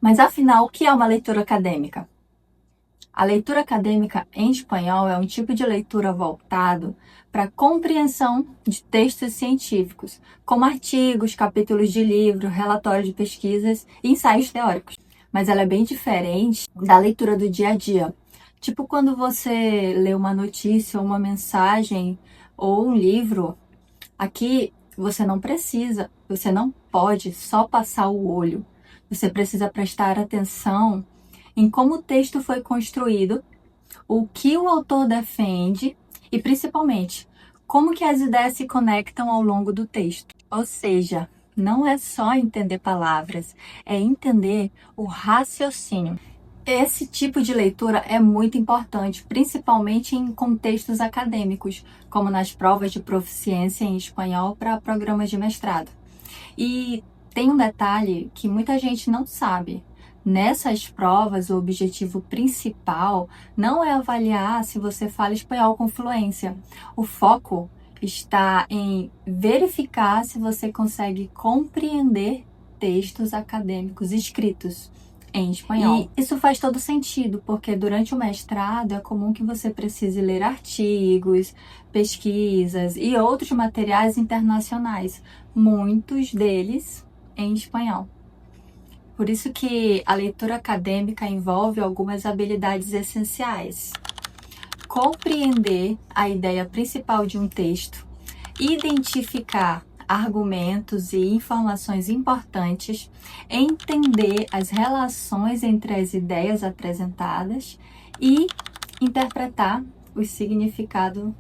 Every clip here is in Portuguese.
Mas afinal, o que é uma leitura acadêmica? A leitura acadêmica em espanhol é um tipo de leitura voltado para a compreensão de textos científicos, como artigos, capítulos de livro, relatórios de pesquisas e ensaios teóricos. Mas ela é bem diferente da leitura do dia a dia. Tipo quando você lê uma notícia, uma mensagem ou um livro, aqui você não precisa, você não pode só passar o olho. Você precisa prestar atenção em como o texto foi construído, o que o autor defende e, principalmente, como que as ideias se conectam ao longo do texto. Ou seja, não é só entender palavras, é entender o raciocínio. Esse tipo de leitura é muito importante, principalmente em contextos acadêmicos, como nas provas de proficiência em espanhol para programas de mestrado. E tem um detalhe que muita gente não sabe. Nessas provas, o objetivo principal não é avaliar se você fala espanhol com fluência. O foco está em verificar se você consegue compreender textos acadêmicos escritos em espanhol. E isso faz todo sentido, porque durante o mestrado é comum que você precise ler artigos, pesquisas e outros materiais internacionais, muitos deles em espanhol. Por isso que a leitura acadêmica envolve algumas habilidades essenciais. Compreender a ideia principal de um texto, identificar argumentos e informações importantes, entender as relações entre as ideias apresentadas e interpretar o significado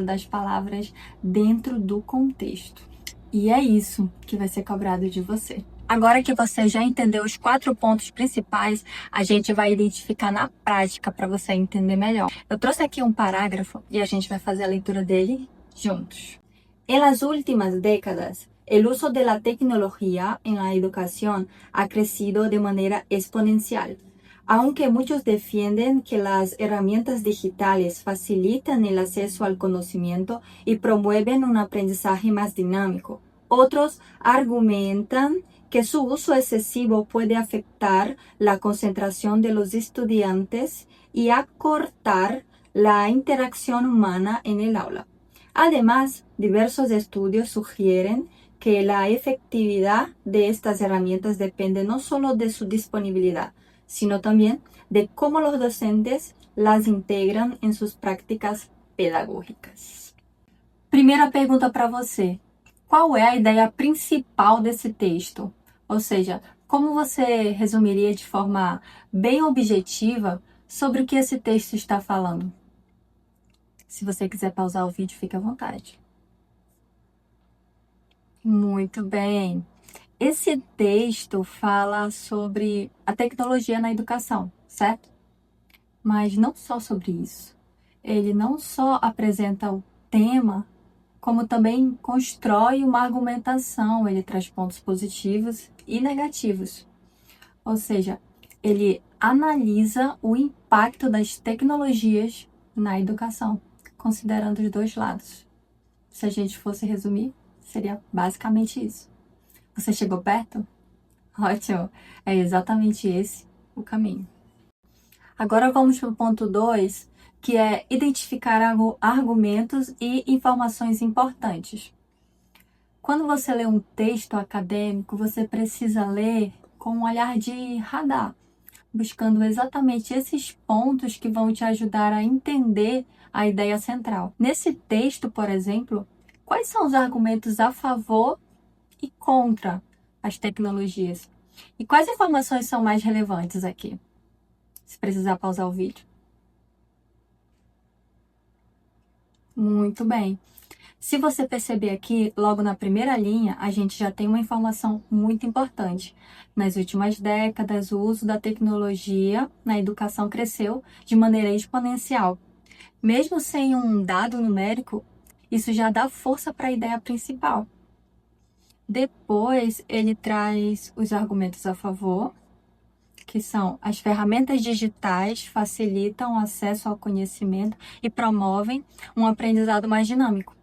das palavras dentro do contexto. E é isso que vai ser cobrado de você. Agora que você já entendeu os 4 pontos principais, a gente vai identificar na prática para você entender melhor. Eu trouxe aqui um parágrafo e a gente vai fazer a leitura dele juntos. En las últimas décadas, el uso de la tecnología en la educación ha crecido de manera exponencial. Aunque muchos defienden que las herramientas digitales facilitan el acceso al conocimiento y promueven un aprendizaje más dinámico, otros argumentan que su uso excesivo puede afectar la concentración de los estudiantes y acortar la interacción humana en el aula. Además, diversos estudios sugieren que la efectividad de estas herramientas depende no solo de su disponibilidad, sino también de cómo los docentes las integran en sus prácticas pedagógicas. Primeira pergunta para você. Qual é a ideia principal desse texto? Ou seja, como você resumiria de forma bem objetiva sobre o que esse texto está falando? Se você quiser pausar o vídeo, fique à vontade. Muito bem. Esse texto fala sobre a tecnologia na educação, certo? Mas não só sobre isso. Ele não só apresenta o tema, como também constrói uma argumentação. Ele traz pontos positivos e negativos. Ou seja, ele analisa o impacto das tecnologias na educação, considerando os dois lados. Se a gente fosse resumir, seria basicamente isso. Você chegou perto? Ótimo! É exatamente esse o caminho. Agora vamos para o ponto 2, que é identificar argumentos e informações importantes. Quando você lê um texto acadêmico, você precisa ler com um olhar de radar, buscando exatamente esses pontos que vão te ajudar a entender a ideia central. Nesse texto, por exemplo, quais são os argumentos a favor e contra as tecnologias? E quais informações são mais relevantes aqui? Se precisar pausar o vídeo. Muito bem. Se você perceber aqui, logo na primeira linha, a gente já tem uma informação muito importante. Nas últimas décadas, o uso da tecnologia na educação cresceu de maneira exponencial. Mesmo sem um dado numérico, isso já dá força para a ideia principal. Depois, ele traz os argumentos a favor, que são as ferramentas digitais facilitam o acesso ao conhecimento e promovem um aprendizado mais dinâmico.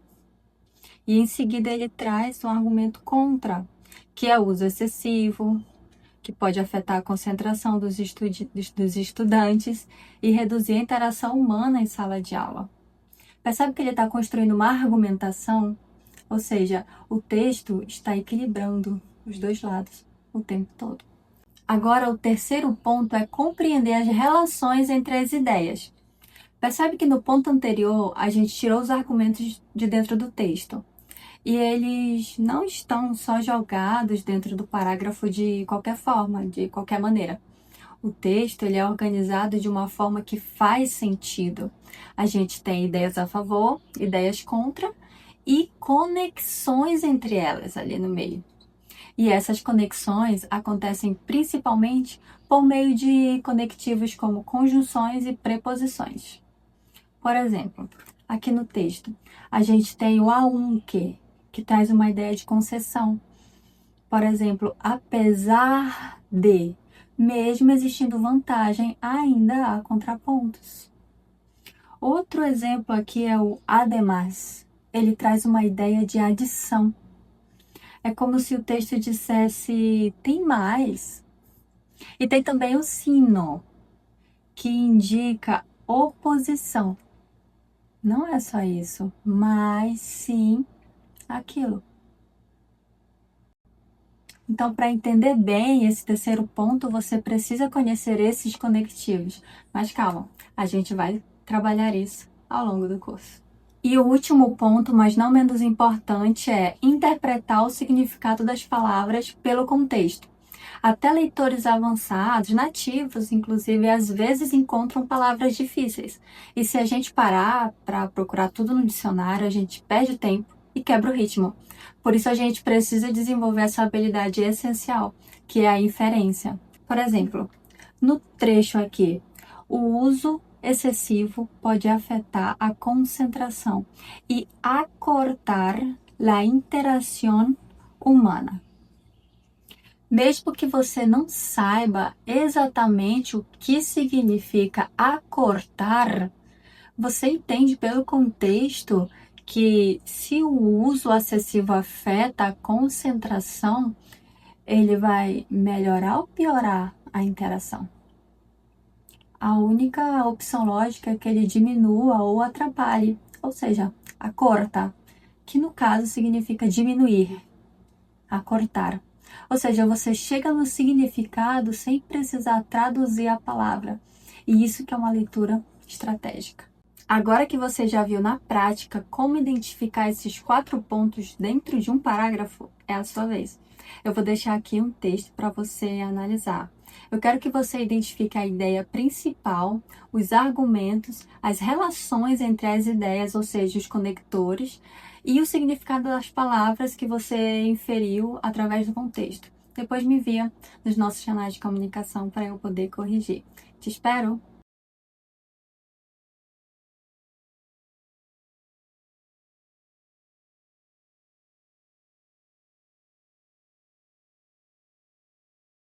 E em seguida ele traz um argumento contra, que é o uso excessivo, que pode afetar a concentração dos estudantes e reduzir a interação humana em sala de aula. Percebe que ele está construindo uma argumentação, ou seja, o texto está equilibrando os dois lados o tempo todo. Agora, o terceiro ponto é compreender as relações entre as ideias. Percebe que no ponto anterior a gente tirou os argumentos de dentro do texto. E eles não estão só jogados dentro do parágrafo de qualquer forma, de qualquer maneira. O texto ele é organizado de uma forma que faz sentido. A gente tem ideias a favor, ideias contra e conexões entre elas ali no meio. E essas conexões acontecem principalmente por meio de conectivos como conjunções e preposições. Por exemplo, aqui no texto, a gente tem o aunque, que traz uma ideia de concessão. Por exemplo, apesar de, mesmo existindo vantagem, ainda há contrapontos. Outro exemplo aqui é o además. Ele traz uma ideia de adição. É como se o texto dissesse, tem mais. E tem também o sino, que indica oposição. Não é só isso, mas sim aquilo. Então, para entender bem esse terceiro ponto, você precisa conhecer esses conectivos. Mas calma, a gente vai trabalhar isso ao longo do curso. E o último ponto, mas não menos importante, é interpretar o significado das palavras pelo contexto. Até leitores avançados, nativos, inclusive, às vezes encontram palavras difíceis. E se a gente parar para procurar tudo no dicionário, a gente perde tempo e quebra o ritmo. Por isso a gente precisa desenvolver essa habilidade essencial, que é a inferência. Por exemplo, no trecho aqui, o uso excessivo pode afetar a concentração e acortar a interação humana. Mesmo que você não saiba exatamente o que significa acortar, você entende pelo contexto que se o uso excessivo afeta a concentração, ele vai melhorar ou piorar a interação. A única opção lógica é que ele diminua ou atrapalhe, ou seja, acorta, que no caso significa diminuir, acortar. Ou seja, você chega no significado sem precisar traduzir a palavra. E isso que é uma leitura estratégica. Agora que você já viu na prática como identificar esses 4 pontos dentro de um parágrafo, é a sua vez. Eu vou deixar aqui um texto para você analisar. Eu quero que você identifique a ideia principal, os argumentos, as relações entre as ideias, ou seja, os conectores, e o significado das palavras que você inferiu através do contexto. Depois me envia nos nossos canais de comunicação para eu poder corrigir. Te espero!